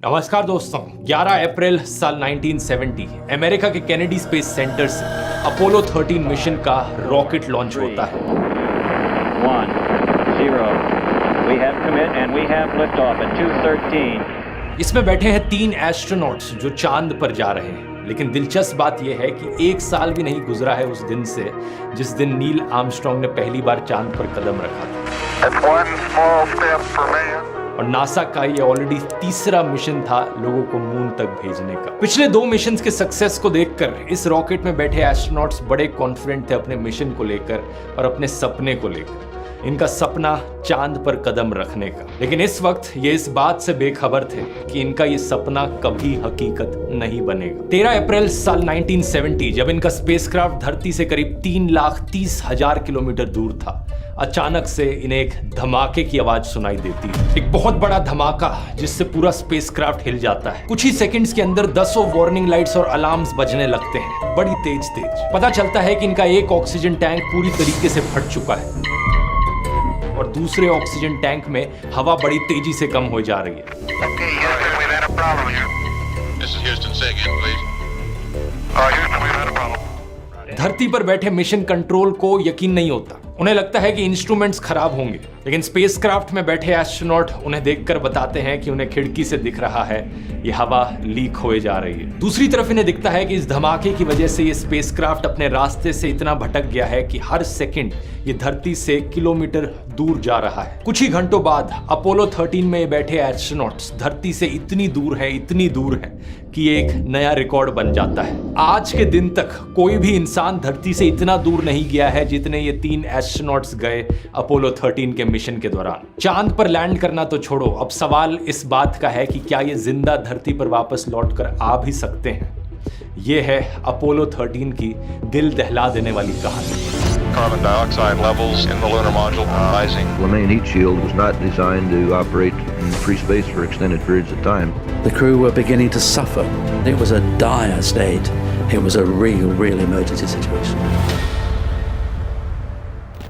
नमस्कार दोस्तों, 11 अप्रैल साल 1970 अमेरिका के केनेडी स्पेस सेंटर से अपोलो 13 मिशन का रॉकेट लॉन्च होता है। 1, 0. We have commit and we have liftoff at 2:13. इसमें बैठे हैं 3 एस्ट्रोनॉट्स जो चांद पर जा रहे हैं। लेकिन दिलचस्प बात यह है कि 1 साल भी नहीं गुजरा है उस दिन से जिस दिन नील आर्मस्ट्रांग ने पहली बार चांद पर कदम रखा था। और नासा का ये ऑलरेडी तीसरा मिशन था लोगों को मून तक भेजने का। पिछले 2 मिशंस के सक्सेस को देखकर इस रॉकेट में बैठे एस्ट्रोनॉट्स बड़े कॉन्फिडेंट थे अपने मिशन को लेकर और अपने सपने को लेकर। इनका सपना चांद पर कदम रखने का। लेकिन इस वक्त ये इस बात से बेखबर थे कि इनका ये सपना कभी हकीकत नहीं बनेगा। 13 अप्रैल साल 1970 जब इनका स्पेसक्राफ्ट धरती से करीब 3,30,000 किलोमीटर दूर था, अचानक से इन्हें एक धमाके की आवाज सुनाई देती है। एक बहुत बड़ा धमाका जिससे पूरा स्पेसक्राफ्ट हिल जाता है। कुछ ही सेकंड्स के अंदर 10 वार्निंग लाइट्स और अलार्म्स बजने लगते हैं, बड़ी तेज। पता चलता है कि इनका एक ऑक्सीजन टैंक पूरी तरीके से फट चुका है और दूसरे ऑक्सीजन टैंक में हवा बड़ी तेजी से कम हो जा रही है। धरती पर बैठे मिशन कंट्रोल को यकीन नहीं होता। उन्हें लगता है कि इंस्ट्रूमेंट्स खराब होंगे, लेकिन स्पेसक्राफ्ट में बैठे एस्ट्रोनॉट उन्हें देखकर बताते हैं कि उन्हें खिड़की से दिख रहा है ये हवा लीक होए जा रही है। दूसरी तरफ इन्हें दिखता है कि इस धमाके की वजह से ये स्पेसक्राफ्ट अपने रास्ते से इतना भटक गया है कि हर सेकंड ये धरती से किलोमीटर दूर जा रहा है। कुछ ही घंटों बाद अपोलो 13 में बैठे एस्ट्रोनॉट्स धरती से इतनी दूर है कि एक नया रिकॉर्ड बन जाता है। आज के दिन तक कोई भी इंसान धरती से इतना दूर नहीं गया है जितने ये 3 एस्ट्रोनॉट्स गए अपोलो 13 के मिशन के दौरान। चांद पर लैंड करना तो छोड़ो, अब सवाल इस बात का है कि क्या ये जिंदा धरती पर वापस लौटकर आ भी सकते हैं। ये है अपोलो 13 की दिल दहला देने वाली कहानी। Carbon dioxide levels in the lunar module rising. The main heat shield was not designed to operate in free space for extended periods of time. The crew were beginning to suffer. It was a dire state. It was a real emergency situation.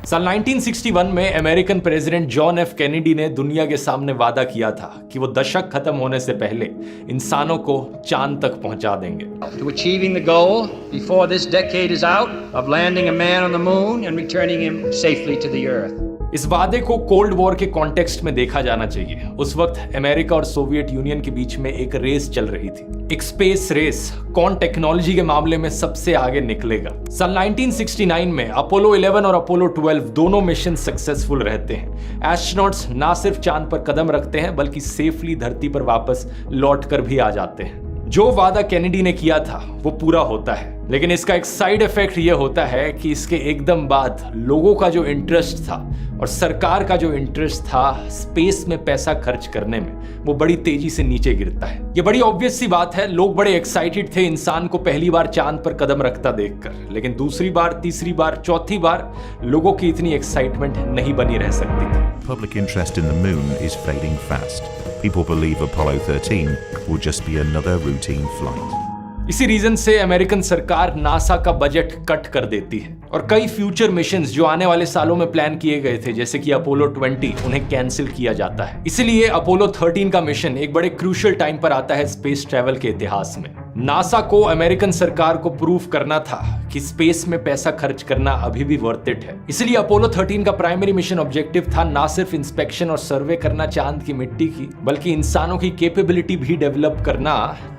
साल 1961 में American president John F Kennedy ने दुनिया के सामने वादा किया था कि वो दशक खत्म होने से पहले इंसानों को चांद तक पहुंचा देंगे। To achieving the goal before this decade is out of landing a man on the moon and returning him safely to the earth. इस वादे को कोल्ड वॉर के कॉन्टेक्स्ट में देखा जाना चाहिए। उस वक्त अमेरिका और सोवियत यूनियन के बीच में एक रेस चल रही थी, एक स्पेस रेस। कौन टेक्नोलॉजी के मामले में सबसे आगे निकलेगा। साल 1969 में अपोलो 11 और अपोलो 12 दोनों मिशन सक्सेसफुल रहते हैं। एस्ट्रोनॉट्स ना सिर्फ चांद पर कदम रखते हैं बल्कि सेफली धरती पर वापस लौट कर भी आ जाते हैं। जो वादा कैनेडी ने किया था वो पूरा होता है, लेकिन इसका एक साइड इफेक्ट ये होता है कि इसके एकदम बाद लोगों का जो इंटरेस्ट था और सरकार का जो इंटरेस्ट था स्पेस में पैसा खर्च करने में, वो बड़ी तेजी से नीचे गिरता है। ये बड़ी ऑब्वियस सी बात है, लोग बड़े एक्साइटेड थे इंसान को पहली बार चांद पर कदम रखता देखकर, लेकिन दूसरी बार, तीसरी बार, चौथी बार लोगों की इतनी एक्साइटमेंट नहीं बनी रह सकती थी। Public interest in the moon is fading fast. People believe Apollo 13 will just be another routine flight. इसी रीजन से अमेरिकन सरकार नासा का बजट कट कर देती है और कई फ्यूचर मिशंस जो आने वाले सालों में प्लान किए गए थे जैसे कि अपोलो 20 उन्हें कैंसिल किया जाता है। इसीलिए अपोलो 13 का मिशन एक बड़े क्रूशियल टाइम पर आता है स्पेस ट्रैवल के इतिहास में। नासा को अमेरिकन सरकार को प्रूव करना था कि स्पेस में पैसा खर्च करना अभी भी वर्थ इट है। इसलिए अपोलो 13 का प्राइमरी मिशन ऑब्जेक्टिव था ना सिर्फ इंस्पेक्शन और सर्वे करना चांद की मिट्टी की, बल्कि इंसानों की कैपेबिलिटी भी डेवलप करना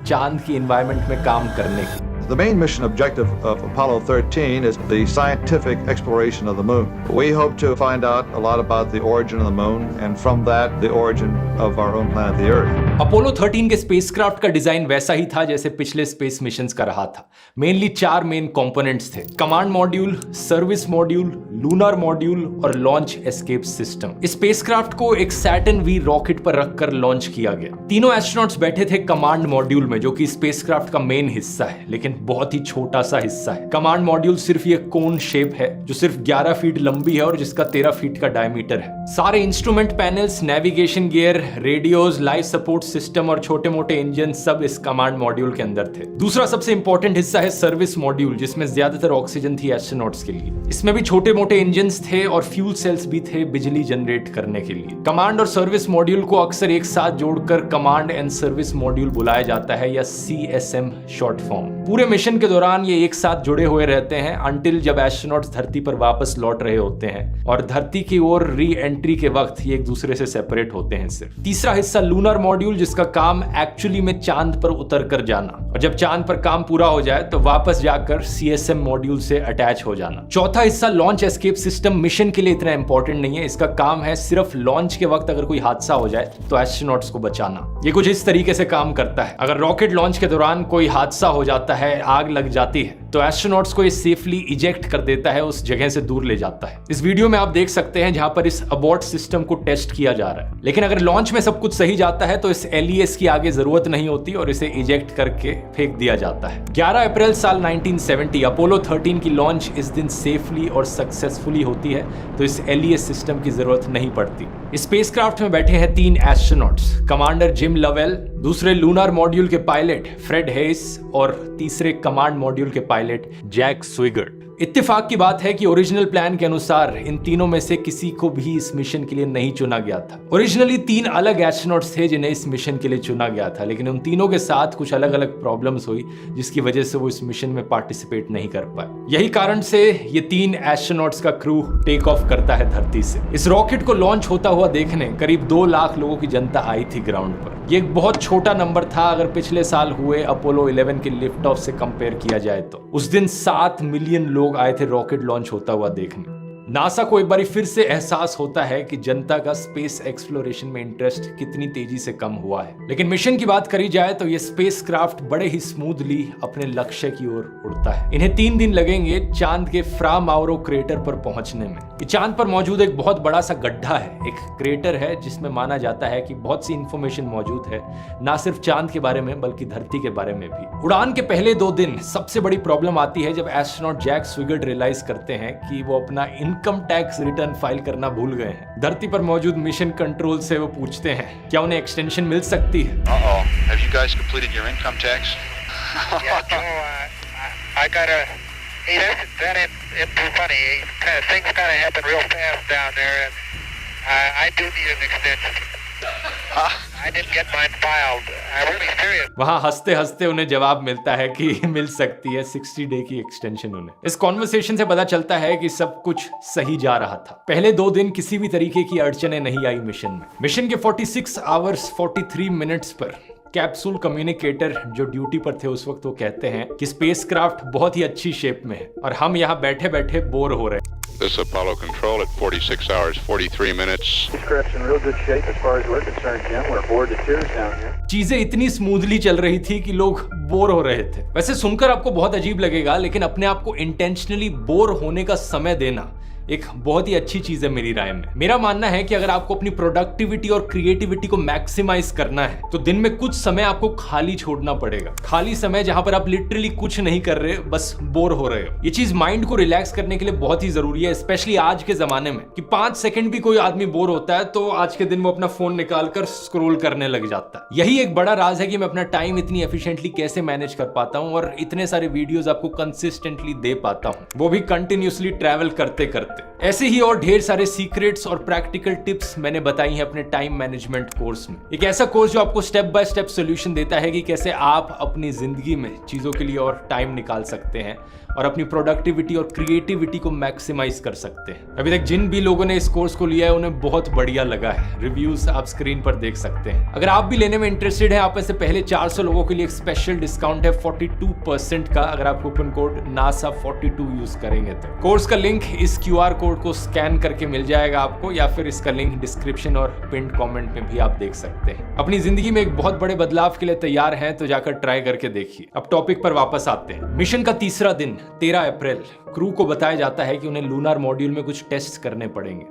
चांद की एनवायरनमेंट में काम करने की। The main mission objective of Apollo 13 is the scientific exploration of the moon. We hope to find out a lot about the origin of the moon and from that the origin of our own planet the Earth. Apollo 13 के spacecraft का design वैसा ही था जैसे पिछले space missions का रहा था। Mainly 4 main components थे: command module, service module, lunar module और लॉन्च एस्केप सिस्टम। इस स्पेसक्राफ्ट को एक सैटर्न वी रॉकेट पर रखकर लॉन्च किया गया। तीनों एस्ट्रोनॉट्स बैठे थे कमांड मॉड्यूल में जो कि स्पेसक्राफ्ट का मेन हिस्सा है, लेकिन बहुत ही छोटा सा हिस्सा है। कमांड मॉड्यूल सिर्फ ये कोन शेप है जो सिर्फ 11 फीट लंबी है और जिसका 13 फीट का डायमीटर है। सारे instrument panels, navigation gear, radios, life support system और छोटे मोटे इंजन सब इस कमांड मॉड्यूल के अंदर थे। दूसरा सबसे इंपॉर्टेंट हिस्सा है सर्विस मॉड्यूल, जिसमें ज्यादातर ऑक्सीजन थी एस्ट्रोनॉट्स के लिए। इसमें भी छोटे मोटे इंजन थे और फ्यूल सेल्स भी थे बिजली जनरेट करने के लिए। कमांड और सर्विस मॉड्यूल को अक्सर एक साथ जोड़कर कमांड एंड सर्विस मॉड्यूल बुलाया जाता है, या CSM शॉर्ट फॉर्म। पूरे मिशन के दौरान ये एक साथ जुड़े हुए रहते हैं अंटिल जब एस्ट्रोनॉट्स धरती पर वापस लौट रहे होते हैं, और धरती की ओर री एंट्री के वक्त ये एक दूसरे से सेपरेट होते हैं सिर्फ। तीसरा हिस्सा लूनर मॉड्यूल, जिसका काम एक्चुअली में चांद पर उतर कर जाना, और जब चांद पर काम पूरा हो जाए तो वापस जाकर CSM मॉड्यूल से अटैच हो जाना। चौथा हिस्सा लॉन्च एस्केप सिस्टम मिशन के लिए इतना इंपॉर्टेंट नहीं है। इसका काम है सिर्फ लॉन्च के वक्त अगर कोई हादसा हो जाए तो एस्ट्रोनॉट्स को बचाना। ये कुछ इस तरीके से काम करता है। अगर रॉकेट लॉन्च के दौरान कोई हादसा हो जाता है, आग लग जाती है, तो एस्ट्रोनॉट्स को ये सेफली इजेक्ट कर देता है, उस जगह से दूर ले जाता है। इस वीडियो में आप देख सकते हैं जहां पर इस अबॉर्ट सिस्टम को टेस्ट किया जा रहा है। लेकिन अगर लॉन्च में सब कुछ सही जाता है तो इस LES की आगे जरूरत नहीं होती और इसे इजेक्ट करके फेंक दिया जाता है। 11 अप्रैल साल 1970 अपोलो 13 की लॉन्च इस दिन सेफली और सक्सेसफुली होती है, तो इस LES सिस्टम की जरूरत नहीं पड़ती। स्पेसक्राफ्ट में बैठे हैं 3 एस्ट्रोनॉट्स, कमांडर जिम लवेल, दूसरे लूनर मॉड्यूल के पायलट फ्रेड हेस और तीसरे कमांड मॉड्यूल के पायलट जैक स्विगर्ट। इत्तेफाक की बात है कि ओरिजिनल प्लान के अनुसार इन तीनों में से किसी को भी इस मिशन के लिए नहीं चुना गया था। ओरिजिनली 3 अलग एस्ट्रोनॉट्स थे जिन्हें इस मिशन के लिए चुना गया था, लेकिन उन तीनों के साथ कुछ अलग अलग प्रॉब्लम्स हुई, जिसकी वजह से वो इस मिशन में पार्टिसिपेट नहीं कर पाए। यही कारण से ये 3 एस्ट्रोनॉट्स का क्रू टेक ऑफ करता है धरती से। इस रॉकेट को लॉन्च होता हुआ देखने करीब 2 लाख लोगों की जनता आई थी ग्राउंड पर। ये एक बहुत छोटा नंबर था अगर पिछले साल हुए अपोलो 11 के लिफ्ट ऑफ से कंपेयर किया जाए तो। उस दिन 7 मिलियन लोग आए थे रॉकेट लॉन्च होता हुआ देखने। नासा को एक बार फिर से एहसास होता है कि जनता का स्पेस एक्सप्लोरेशन में इंटरेस्ट कितनी तेजी से कम हुआ है। लेकिन मिशन की बात करी जाए तो ये स्पेसक्राफ्ट बड़े ही स्मूथली अपने लक्ष्य की ओर उड़ता है। इन्हें 3 दिन लगेंगे चांद के फ्रा माउरो क्रेटर पर पहुंचने में। ये चांद पर मौजूद एक बहुत बड़ा सा गड्ढा है, एक क्रेटर है जिसमें माना जाता है कि बहुत सी इंफॉर्मेशन मौजूद है, ना सिर्फ चांद के बारे में बल्कि धरती के बारे में भी। उड़ान के पहले 2 दिन सबसे बड़ी प्रॉब्लम आती है जब एस्ट्रोनॉट जैक स्विगर्ट रियलाइज करते हैं कि वो अपना इनकम टैक्स रिटर्न फाइल करना भूल गए हैं। धरती पर मौजूद मिशन कंट्रोल से वो पूछते हैं क्या उन्हें एक्सटेंशन मिल सकती है। Have you guys completed your income tax? Yeah, Joe, I gotta. Hey, it's too funny. Things kind of happen real fast down there, and I do need an extension. I didn't get mine filed. I'm really serious. वहां हंसते हंसते उन्हें जवाब मिलता है कि मिल सकती है 60 डे की एक्सटेंशन उन्हें। इस कॉन्वर्सेशन से पता चलता है कि सब कुछ सही जा रहा था। पहले 2 दिन किसी भी तरीके की अड़चने नहीं आई मिशन में। मिशन के 46 आवर्स 43 मिनट्स पर कैप्सूल कम्युनिकेटर जो ड्यूटी पर थे उस वक्त वो कहते हैं कि स्पेसक्राफ्ट बहुत ही अच्छी शेप में है और हम यहाँ बैठे बैठे बोर हो रहे हैं। This Apollo Control at 46 hours, 43 minutes. Spacecraft's in real good shape as far as we're concerned, Jim. We're bored to tears down here. चीजें इतनी स्मूथली चल रही थी कि लोग बोर हो रहे थे। वैसे सुनकर आपको बहुत अजीब लगेगा, लेकिन अपने आप को इंटेंशनली बोर होने का समय देना एक बहुत ही अच्छी चीज है मेरी राय में। मेरा मानना है कि अगर आपको अपनी प्रोडक्टिविटी और क्रिएटिविटी को मैक्सिमाइज करना है तो दिन में कुछ समय आपको खाली छोड़ना पड़ेगा। खाली समय जहां पर आप लिटरली कुछ नहीं कर रहे, बस बोर हो रहे हो। ये चीज माइंड को रिलैक्स करने के लिए बहुत ही जरूरी है, स्पेशली आज के जमाने में कि 5 सेकंड भी कोई आदमी बोर होता है तो आज के दिन वो अपना फोन निकालकर स्क्रॉल करने लग जाता है। यही एक बड़ा राज है कि मैं अपना टाइम इतनी एफिशिएंटली कैसे मैनेज कर पाता हूं और इतने सारे वीडियोस आपको कंसिस्टेंटली दे पाता हूं, वो भी कंटिन्यूअसली ट्रैवल करते करते। ऐसे ही और ढेर सारे सीक्रेट्स और प्रैक्टिकल टिप्स मैंने बताई हैं अपने टाइम मैनेजमेंट कोर्स में। एक ऐसा कोर्स जो आपको स्टेप बाय स्टेप सॉल्यूशन देता है कि कैसे आप अपनी जिंदगी में चीजों के लिए और टाइम निकाल सकते हैं और अपनी प्रोडक्टिविटी और क्रिएटिविटी को मैक्सिमाइज कर सकते हैं। अभी तक जिन भी लोगों ने इस कोर्स को लिया है उन्हें बहुत बढ़िया लगा है। रिव्यूज आप स्क्रीन पर देख सकते हैं। अगर आप भी लेने में इंटरेस्टेड हैं, आप में से पहले 400 लोगों के लिए एक स्पेशल डिस्काउंट है 42% का, अगर आप कूपन कोड NASA42 यूज करेंगे तो। कोर्स का लिंक इस QR कोड को स्कैन करके मिल जाएगा आपको, या फिर इसका लिंक डिस्क्रिप्शन और पिन कमेंट में भी आप देख सकते हैं। अपनी जिंदगी में एक बहुत बड़े बदलाव के लिए तैयार हैं तो जाकर ट्राई करके देखिए। अब टॉपिक पर वापस आते हैं। मिशन का तीसरा दिन 13 अप्रैल क्रू को बताया जाता है कि उन्हें लूनार मॉड्यूल में कुछ टेस्ट करने पड़ेंगे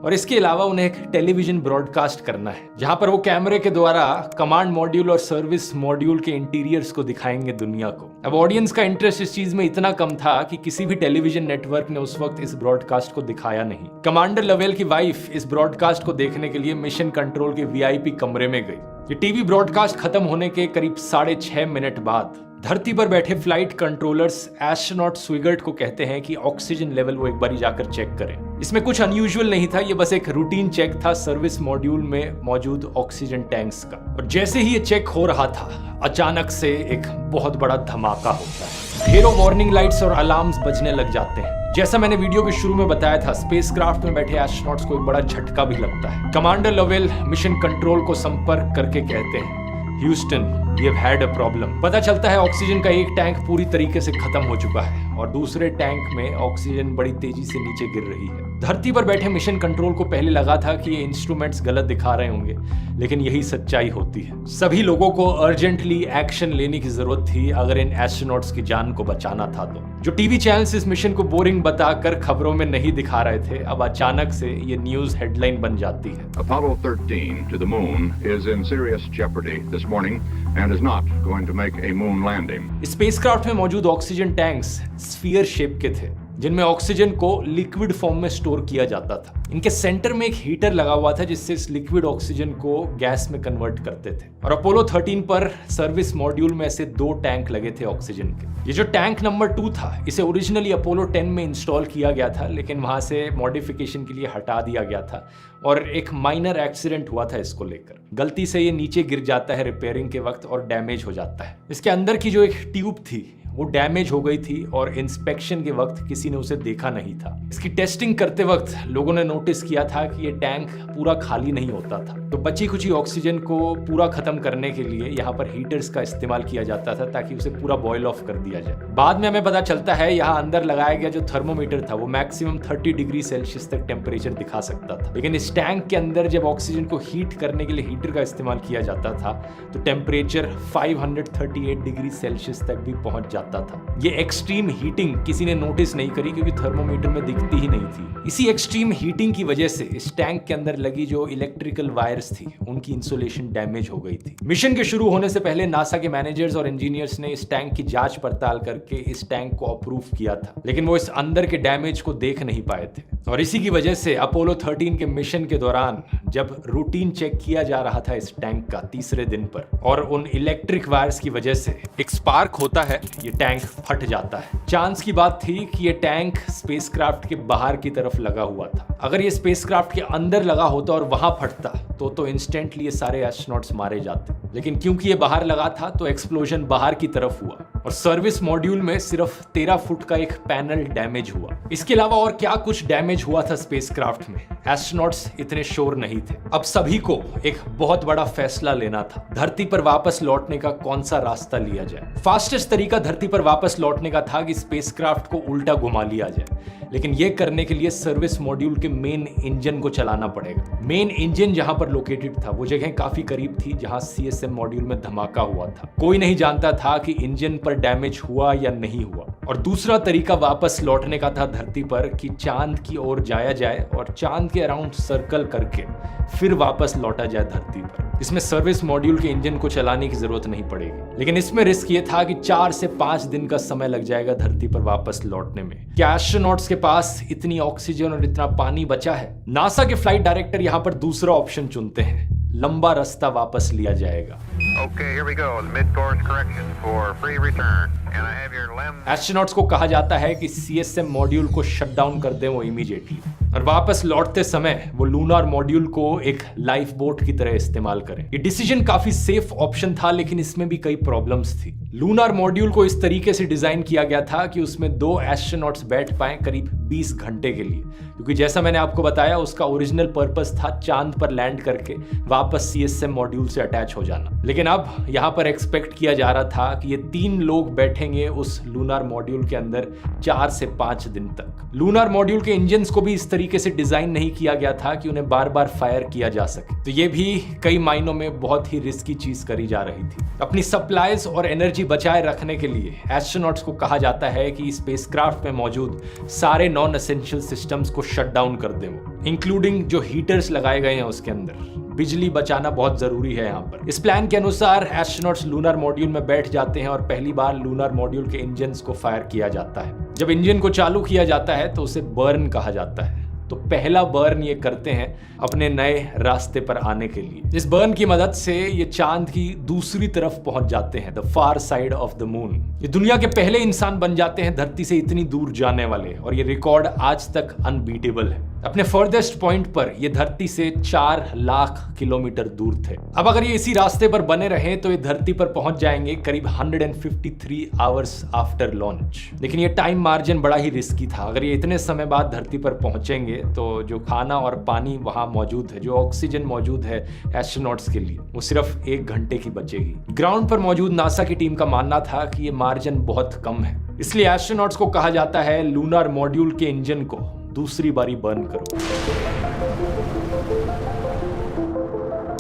और इसके अलावा उन्हें एक टेलीविजन ब्रॉडकास्ट करना है जहां पर वो कैमरे के द्वारा कमांड मॉड्यूल और सर्विस मॉड्यूल के इंटीरियर्स को दिखाएंगे दुनिया को। अब ऑडियंस का इंटरेस्ट इस चीज में इतना कम था कि किसी भी टेलीविजन नेटवर्क ने उस वक्त इस ब्रॉडकास्ट को दिखाया नहीं। कमांडर लवेल की वाइफ इस ब्रॉडकास्ट को देखने के लिए मिशन कंट्रोल के वीआईपी कमरे में गई। ये टीवी ब्रॉडकास्ट खत्म होने के करीब 6.5 मिनट बाद धरती पर बैठे फ्लाइट कंट्रोलर्स एस्ट्रोनॉट स्विगर्ट को कहते हैं कि ऑक्सीजन लेवल वो एक बार जाकर चेक करें। इसमें कुछ अनयूजुअल नहीं था, ये बस एक रूटीन चेक था सर्विस मॉड्यूल में मौजूद ऑक्सीजन टैंक्स का। और जैसे ही ये चेक हो रहा था अचानक से एक बहुत बड़ा धमाका होता है। ढेरों वार्निंग लाइट्स और अलार्म्स बजने लग जाते हैं। जैसा मैंने वीडियो के शुरू में बताया था, स्पेसक्राफ्ट में बैठे एस्ट्रोनॉट्स को एक बड़ा झटका भी लगता है। कमांडर लवेल मिशन कंट्रोल को संपर्क करके कहते हैं, Houston, we have had a problem. पता चलता है ऑक्सीजन का एक टैंक पूरी तरीके से खत्म हो चुका है और दूसरे टैंक में ऑक्सीजन बड़ी तेजी से नीचे गिर रही है। धरती पर बैठे मिशन कंट्रोल को पहले लगा था कि ये इंस्ट्रूमेंट्स गलत दिखा रहे होंगे, लेकिन यही सच्चाई होती है। सभी लोगों को अर्जेंटली एक्शन लेने की जरूरत थी अगर इन एस्ट्रोनॉट्स की जान को बचाना था तो। जो टीवी चैनल्स इस मिशन को बोरिंग बताकर खबरों में नहीं दिखा रहे थे, अब अचानक से ये न्यूज हेडलाइन बन जाती है। Apollo 13 to the moon is in serious jeopardy this morning and is not going to make a moon landing. Spacecraft में मौजूद ऑक्सीजन टैंक्स स्फीयर शेप के थे जिनमें ऑक्सीजन को लिक्विड फॉर्म में स्टोर किया जाता था। इनके सेंटर में एक हीटर लगा हुआ था जिससे इस लिक्विड ऑक्सीजन को गैस में कन्वर्ट करते थे। और अपोलो 13 पर सर्विस मॉड्यूल में ऐसे 2 टैंक लगे थे ऑक्सीजन के। ये जो टैंक नंबर 2 था, इसे ओरिजिनली अपोलो 10 में इंस्टॉल किया गया था, लेकिन वहां से मॉडिफिकेशन के लिए हटा दिया गया था और एक माइनर एक्सीडेंट हुआ था इसको लेकर। गलती से ये नीचे गिर जाता है रिपेयरिंग के वक्त और डैमेज हो जाता है। इसके अंदर की जो एक ट्यूब थी वो डैमेज हो गई थी और इंस्पेक्शन के वक्त किसी ने उसे देखा नहीं था। इसकी टेस्टिंग करते वक्त लोगों ने नोटिस किया था कि ये टैंक पूरा खाली नहीं होता था, तो बची कुची ऑक्सीजन को पूरा खत्म करने के लिए यहाँ पर हीटर्स का इस्तेमाल किया जाता था ताकि उसे पूरा बॉयल ऑफ कर दिया जाए। बाद में हमें पता चलता है यहाँ अंदर लगाया गया जो थर्मोमीटर था वो मैक्सिमम 30 डिग्री सेल्सियस तक टेम्परेचर दिखा सकता था, लेकिन इस टैंक के अंदर जब ऑक्सीजन को हीट करने के लिए हीटर का इस्तेमाल किया जाता था तो टेम्परेचर 538 डिग्री सेल्सियस तक भी पहुंच जाता था। ये एक्सट्रीम हीटिंग किसी ने नोटिस नहीं करी क्योंकि थर्मोमीटर में दिखती ही नहीं थी। इसी एक्सट्रीम हीटिंग की वजह से इस टैंक के अंदर लगी जो इलेक्ट्रिकल वायर्स थी उनकी इंसुलेशन डैमेज हो गई थी। मिशन के शुरू होने से पहले नासा के मैनेजर्स और इंजीनियर्स ने इस टैंक की जांच पड़ताल करके इस टैंक को अप्रूव किया था, लेकिन वो इस अंदर के डैमेज को देख नहीं पाए थे। और इसी की वजह से अपोलो 13 के मिशन के दौरान जब रूटीन चेक किया जा रहा था इस टैंक का तीसरे दिन पर और उन इलेक्ट्रिक वायर्स की वजह से एक स्पार्क होता है, ये टैंक फट जाता है। चांस की बात थी कि ये टैंक स्पेसक्राफ्ट के बाहर की तरफ लगा हुआ था। अगर ये स्पेसक्राफ्ट के अंदर लगा होता और वहां फटता तो इंस्टेंटली ये सारे एस्ट्रोनॉट्स मारे जाते, लेकिन क्योंकि ये बाहर लगा था तो एक्सप्लोजन बाहर की तरफ हुआ और सर्विस मॉड्यूल में सिर्फ 13 फुट का एक पैनल डैमेज हुआ। इसके अलावा और क्या कुछ डैमेज हुआ था स्पेसक्राफ्ट में, एस्ट्रोनॉट्स इतने श्योर नहीं थे। अब सभी को एक बहुत बड़ा फैसला लेना था, धरती पर वापस लौटने का कौन सा रास्ता लिया जाए। फास्टेस्ट तरीका धरती पर वापस लौटने का था कि स्पेसक्राफ्ट को उल्टा घुमा लिया जाए, लेकिन यह करने के लिए सर्विस मॉड्यूल के मेन इंजन को चलाना पड़ेगा। मेन इंजन जहां पर लोकेटेड था वो जगह काफी करीब थी जहां सीएसएम मॉड्यूल में धमाका हुआ था। कोई नहीं जानता था कि इंजन पर डैमेज हुआ या नहीं हुआ। और दूसरा तरीका वापस लौटने का था धरती पर कि चांद की ओर जाया जाए और चांद के अराउंड सर्कल करके फिर वापस लौटा जाए धरती पर। इसमें सर्विस मॉड्यूल के इंजन को चलाने की जरूरत नहीं पड़ेगी, लेकिन इसमें रिस्क ये था कि 4 से 5 दिन का समय लग जाएगा धरती पर वापस लौटने में। क्या एस्ट्रोनॉट्स के पास इतनी ऑक्सीजन और इतना पानी बचा है? नासा के फ्लाइट डायरेक्टर यहाँ पर दूसरा ऑप्शन चुनते हैं, लंबा रास्ता वापस लिया जाएगा। Okay, here we go. Mid-course correction for free return. And I have your LEM. Astronauts को कहा जाता है कि सीएसएम मॉड्यूल को शट डाउन कर दें वो इमीडिएटली और वापस लौटते समय वो लूनार मॉड्यूल को एक लाइफ बोट की तरह इस्तेमाल करें। ये डिसीजन काफी सेफ ऑप्शन था, लेकिन इसमें भी कई प्रॉब्लम्स थी। लूनार मॉड्यूल को इस तरीके से डिजाइन किया गया था कि उसमें 2 एस्ट्रोनॉट्स बैठ पाएं करीब 20 घंटे के लिए, क्योंकि जैसा मैंने आपको बताया उसका ओरिजिनल पर्पस था चांद पर लैंड करके वापस सीएसएम मॉड्यूल से अटैच हो जाना। लेकिन अब यहाँ पर एक्सपेक्ट किया जा रहा था कि ये 3 लोग बैठेंगे रखेंगे उस लूनार मॉड्यूल के अंदर 4 से 5 दिन तक। लूनार मॉड्यूल के इंजन्स को भी इस तरीके से डिजाइन नहीं किया गया था कि उन्हें बार बार फायर किया जा सके, तो ये भी कई मायनों में बहुत ही रिस्की चीज करी जा रही थी। अपनी सप्लाईज और एनर्जी बचाए रखने के लिए एस्ट्रोनॉट्स को कहा जाता है कि स्पेसक्राफ्ट में मौजूद सारे नॉन एसेंशियल सिस्टम्स को शट डाउन कर दें, इंक्लूडिंग जो हीटर्स लगाए गए हैं उसके अंदर। बिजली बचाना बहुत जरूरी है यहाँ पर। इस प्लान के अनुसार एस्ट्रोनॉट्स लूनार मॉड्यूल में बैठ जाते हैं और पहली बार लूनार मॉड्यूल के इंजन्स को फायर किया जाता है। जब इंजन को चालू किया जाता है तो उसे बर्न कहा जाता है। तो पहला बर्न ये करते हैं अपने नए रास्ते पर आने के लिए। इस बर्न की मदद से ये चांद की दूसरी तरफ पहुंच जाते हैं, the far side of the moon. ये दुनिया के पहले इंसान बन जाते हैं धरती से इतनी दूर जाने वाले, और ये रिकॉर्ड आज तक अनबीटेबल है। अपने फर्देस्ट पॉइंट पर ये धरती से 4 लाख किलोमीटर दूर थे। अब अगर ये इसी रास्ते पर बने रहे तो ये धरती पर पहुंच जाएंगे करीब 153 आवर्स आफ्टर लॉन्च। लेकिन ये टाइम मार्जिन बड़ा ही रिस्की था। अगर ये इतने समय बाद धरती पर पहुंचेंगे तो जो खाना और पानी वहां मौजूद है, जो ऑक्सीजन मौजूद है एस्ट्रोनॉट्स के लिए, वो सिर्फ 1 घंटे की बचेगी। ग्राउंड पर मौजूद नासा की टीम का मानना था कि ये मार्जिन बहुत कम है, इसलिए एस्ट्रोनॉट्स को कहा जाता है लूनार मॉड्यूल के इंजन को दूसरी बारी बर्न करो।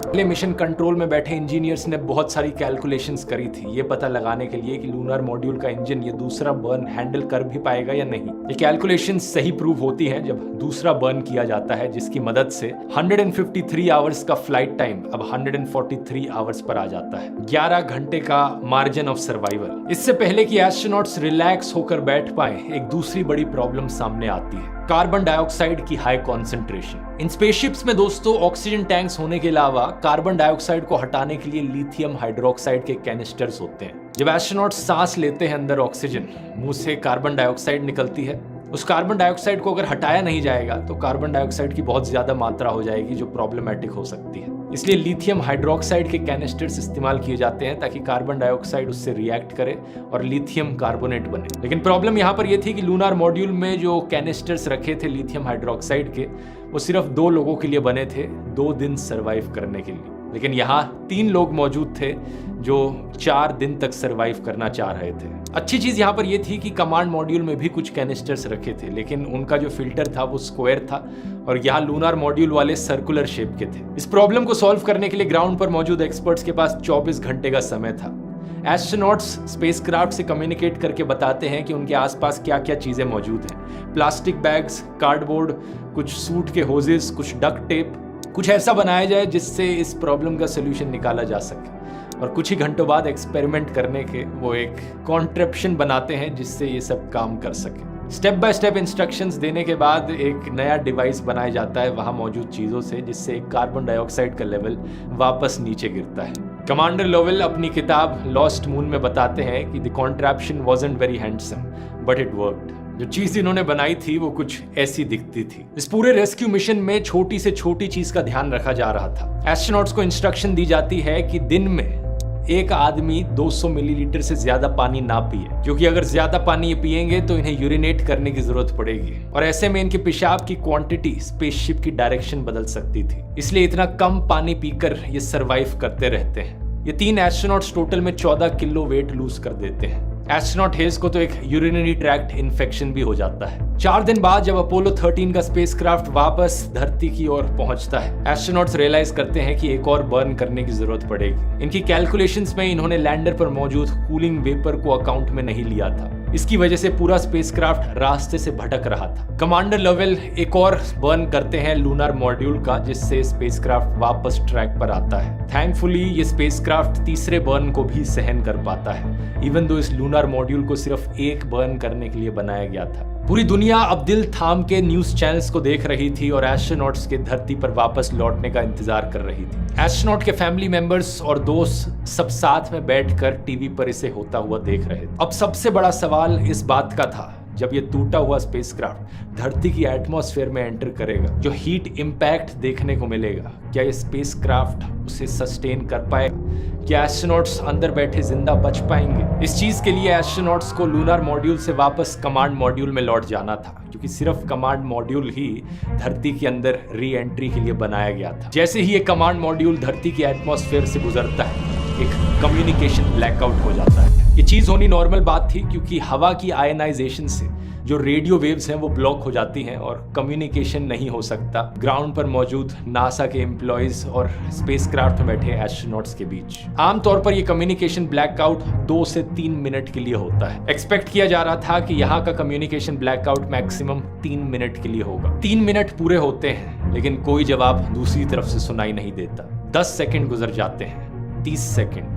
पहले मिशन कंट्रोल में बैठे इंजीनियर्स ने बहुत सारी कैलकुलेशंस करी थी ये पता लगाने के लिए कि लूनार मॉड्यूल का इंजन ये दूसरा बर्न हैंडल कर भी पाएगा या नहीं। ये कैलकुलेशंस सही प्रूव होती हैं जब दूसरा बर्न किया जाता है, जिसकी मदद से 153 आवर्स का फ्लाइट टाइम अब 143 आवर्स पर आ जाता है। 11 घंटे का मार्जिन ऑफ सर्वाइवल। इससे पहले कि एस्ट्रोनॉट्स रिलैक्स होकर बैठ पाए, एक दूसरी बड़ी प्रॉब्लम सामने आती है, कार्बन डाइऑक्साइड की हाई कॉन्सेंट्रेशन। इन स्पेसशिप्स में दोस्तों ऑक्सीजन टैंक्स होने के अलावा कार्बन डाइऑक्साइड को हटाने के लिए लिथियम हाइड्रोक्साइड के कैनिस्टर्स होते हैं। जब एस्ट्रोनॉट्स सांस लेते हैं अंदर ऑक्सीजन, मुंह से कार्बन डाइऑक्साइड निकलती है। उस कार्बन डाइऑक्साइड को अगर हटाया नहीं जाएगा तो कार्बन डाइऑक्साइड की बहुत ज्यादा मात्रा हो जाएगी जो प्रॉब्लमैटिक हो सकती है। इसलिए लिथियम हाइड्रोक्साइड के कैनिस्टर्स इस्तेमाल किए जाते हैं ताकि कार्बन डाइऑक्साइड उससे रिएक्ट करे और लिथियम कार्बोनेट बने। लेकिन प्रॉब्लम यहाँ पर यह थी कि लूनार मॉड्यूल में जो कैनिस्टर्स रखे थे लिथियम हाइड्रोक्साइड के, वो सिर्फ 2 लोगों के लिए बने थे 2 दिन सर्वाइव करने के लिए। लेकिन यहाँ 3 लोग मौजूद थे जो 4 दिन तक सर्वाइव करना चाह रहे थे। अच्छी चीज यहाँ पर यह थी कि कमांड मॉड्यूल में भी कुछ कैनिस्टर्स रखे थे, लेकिन उनका जो फिल्टर था वो स्क्वायर था और यहाँ लूनार मॉड्यूल वाले सर्कुलर शेप के थे। इस प्रॉब्लम को सॉल्व करने के लिए ग्राउंड पर मौजूद एक्सपर्ट्स के पास 24 घंटे का समय था। एस्ट्रोनॉट्स स्पेसक्राफ्ट से कम्युनिकेट करके बताते हैं कि उनके आसपास क्या क्या चीजें मौजूद हैं। प्लास्टिक बैग्स, कार्डबोर्ड, कुछ सूट के होजेस, कुछ डक्ट टेप, कुछ ऐसा बनाया जाए जिससे इस प्रॉब्लम का सोल्यूशन निकाला जा सके। और कुछ ही घंटों बाद एक्सपेरिमेंट करने के वो एक कॉन्ट्रैप्शन बनाते हैं जिससे ये सब काम कर सके। स्टेप बाय स्टेप इंस्ट्रक्शंस देने के बाद एक नया डिवाइस बनाया जाता है वहां मौजूद चीजों से, जिससे कार्बन डाइऑक्साइड का लेवल वापस नीचे गिरता है। कमांडर लोवेल अपनी किताब लॉस्ट मून में बताते हैं कि the contraption wasn't very handsome but it worked. जो चीज इन्होंने बनाई थी वो कुछ ऐसी दिखती थी। इस पूरे रेस्क्यू मिशन में छोटी से छोटी चीज का ध्यान रखा जा रहा था। एस्ट्रोनॉट्स को इंस्ट्रक्शन दी जाती है कि दिन में एक आदमी 200 मिलीलीटर से ज्यादा पानी ना पिए, क्योंकि अगर ज्यादा पानी ये पिएंगे तो इन्हें यूरिनेट करने की जरूरत पड़ेगी और ऐसे में इनके पेशाब की क्वांटिटी स्पेसशिप की डायरेक्शन बदल सकती थी। इसलिए इतना कम पानी पीकर ये सरवाइव करते रहते हैं। ये 3 एस्ट्रोनॉट्स टोटल में 14 किलो वेट लूज कर देते हैं। एस्ट्रोनॉट हेज को तो एक यूरिनरी ट्रैक्ट इन्फेक्शन भी हो जाता है। 4 दिन बाद जब अपोलो 13 का स्पेसक्राफ्ट वापस धरती की ओर पहुंचता है, एस्ट्रोनॉट्स रियलाइज करते हैं कि एक और बर्न करने की जरूरत पड़ेगी। इनकी कैलकुलेशंस में इन्होंने लैंडर पर मौजूद कूलिंग वेपर को अकाउंट में नहीं लिया था। इसकी वजह से पूरा स्पेसक्राफ्ट रास्ते से भटक रहा था। कमांडर लोवेल एक और बर्न करते हैं लूनार मॉड्यूल का, जिससे स्पेसक्राफ्ट वापस ट्रैक पर आता है। थैंकफुली ये स्पेसक्राफ्ट तीसरे बर्न को भी सहन कर पाता है, इवन दो इस लूनार मॉड्यूल को सिर्फ एक बर्न करने के लिए बनाया गया था। पूरी दुनिया अब दिल थाम के न्यूज चैनल्स को देख रही थी और एस्ट्रोनॉट्स के धरती पर वापस लौटने का इंतजार कर रही थी। एस्ट्रोनॉट के फैमिली मेंबर्स और दोस्त सब साथ में बैठकर टीवी पर इसे होता हुआ देख रहे थे। अब सबसे बड़ा सवाल इस बात का था, जब ये टूटा हुआ स्पेसक्राफ्ट धरती की एटमॉस्फेयर में एंटर करेगा, जो हीट इंपैक्ट देखने को मिलेगा, क्या ये स्पेसक्राफ्ट उसे सस्टेन कर पाएगा? क्या एस्ट्रोनॉट्स अंदर बैठे जिंदा बच पाएंगे? इस चीज के लिए एस्ट्रोनॉट्स को लूनार मॉड्यूल से वापस कमांड मॉड्यूल में लौट जाना था, क्योंकि सिर्फ कमांड मॉड्यूल ही धरती के अंदर री एंट्री के लिए बनाया गया था। जैसे ही ये कमांड मॉड्यूल धरती की एटमॉस्फेयर से गुजरता है, एक कम्युनिकेशन ब्लैकआउट हो जाता है। ये चीज होनी नॉर्मल बात थी क्योंकि हवा की आयनाइजेशन से जो रेडियो वेव्स हैं वो ब्लॉक हो जाती हैं और कम्युनिकेशन नहीं हो सकता ग्राउंड पर मौजूद नासा के एम्प्लॉयज और स्पेसक्राफ्ट में बैठे एस्ट्रोनॉट्स के बीच। आमतौर पर ये कम्युनिकेशन ब्लैकआउट 2 से 3 मिनट के लिए होता है। एक्सपेक्ट किया जा रहा था कि यहाँ का कम्युनिकेशन ब्लैकआउट मैक्सिमम 3 मिनट के लिए होगा। 3 मिनट पूरे होते हैं लेकिन कोई जवाब दूसरी तरफ से सुनाई नहीं देता। 10 सेकंड गुजर जाते हैं, 30 सेकंड,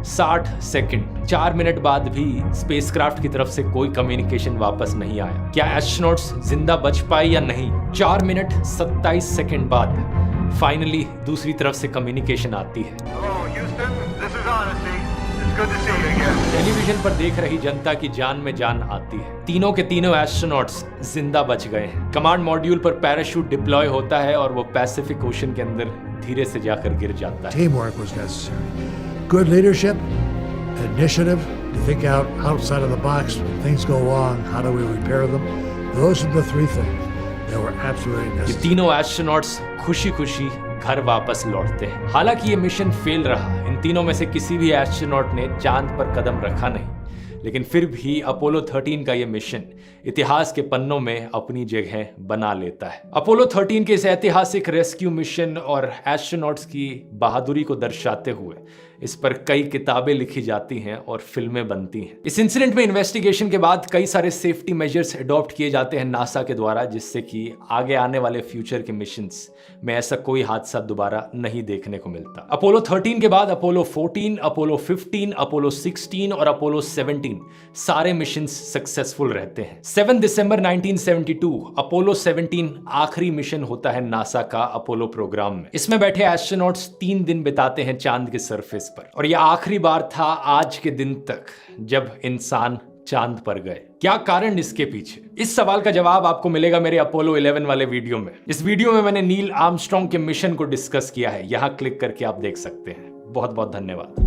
60 सेकंड, 4 मिनट बाद भी स्पेसक्राफ्ट की तरफ से कोई कम्युनिकेशन वापस नहीं आया। क्या एस्ट्रोनॉट्स जिंदा बच पाए या नहीं? 4 मिनट 27 सेकंड बाद फाइनली दूसरी तरफ से कम्युनिकेशन आती है। टेलीविजन पर देख रही जनता की जान में जान आती है। तीनों के तीनों एस्ट्रोनॉट्स जिंदा बच गए हैं। कमांड मॉड्यूल पर पैराशूट डिप्लॉय होता है और वो पैसिफिक ओशन के अंदर धीरे से जाकर गिर जाता है। Teamwork was necessary. Good leadership, initiative, to think outside of the box. When things go wrong, how do we repair them? Those are the 3 things that were absolutely necessary. ये तीनों एस्ट्रोनॉट्स खुशी-खुशी घर वापस लौटते हैं। हालांकि ये मिशन फेल रहा। इन तीनों में से किसी भी एस्ट्रोनॉट ने चांद पर कदम रखा नहीं, लेकिन फिर भी अपोलो 13 का ये मिशन इतिहास के पन्नों में अपनी जगह बना लेता है। अपोलो 13 के इस ऐतिहासिक रेस्क्यू मिशन और एस्ट्रोनॉट्स की बहादुरी को दर्शाते हुए इस पर कई किताबें लिखी जाती हैं और फिल्में बनती हैं। इस इंसिडेंट में इन्वेस्टिगेशन के बाद कई सारे सेफ्टी मेजर्स अडॉप्ट किए जाते हैं नासा के द्वारा, जिससे कि आगे आने वाले फ्यूचर के मिशंस में ऐसा कोई हादसा दोबारा नहीं देखने को मिलता। अपोलो 13 के बाद अपोलो 14, अपोलो 15, अपोलो 16 और अपोलो 17 सारे मिशंस सक्सेसफुल रहते हैं। 7 दिसंबर 1972 अपोलो 17 आखिरी मिशन होता है नासा का अपोलो प्रोग्राम में। इसमें बैठे एस्ट्रोनॉट्स 3 दिन बिताते हैं चांद के सरफेस पर, और यह आखिरी बार था आज के दिन तक जब इंसान चांद पर गए। क्या कारण इसके पीछे? इस सवाल का जवाब आपको मिलेगा मेरे अपोलो 11 वाले वीडियो में। इस वीडियो में मैंने नील आर्मस्ट्रांग के मिशन को डिस्कस किया है, यहां क्लिक करके आप देख सकते हैं। बहुत बहुत धन्यवाद।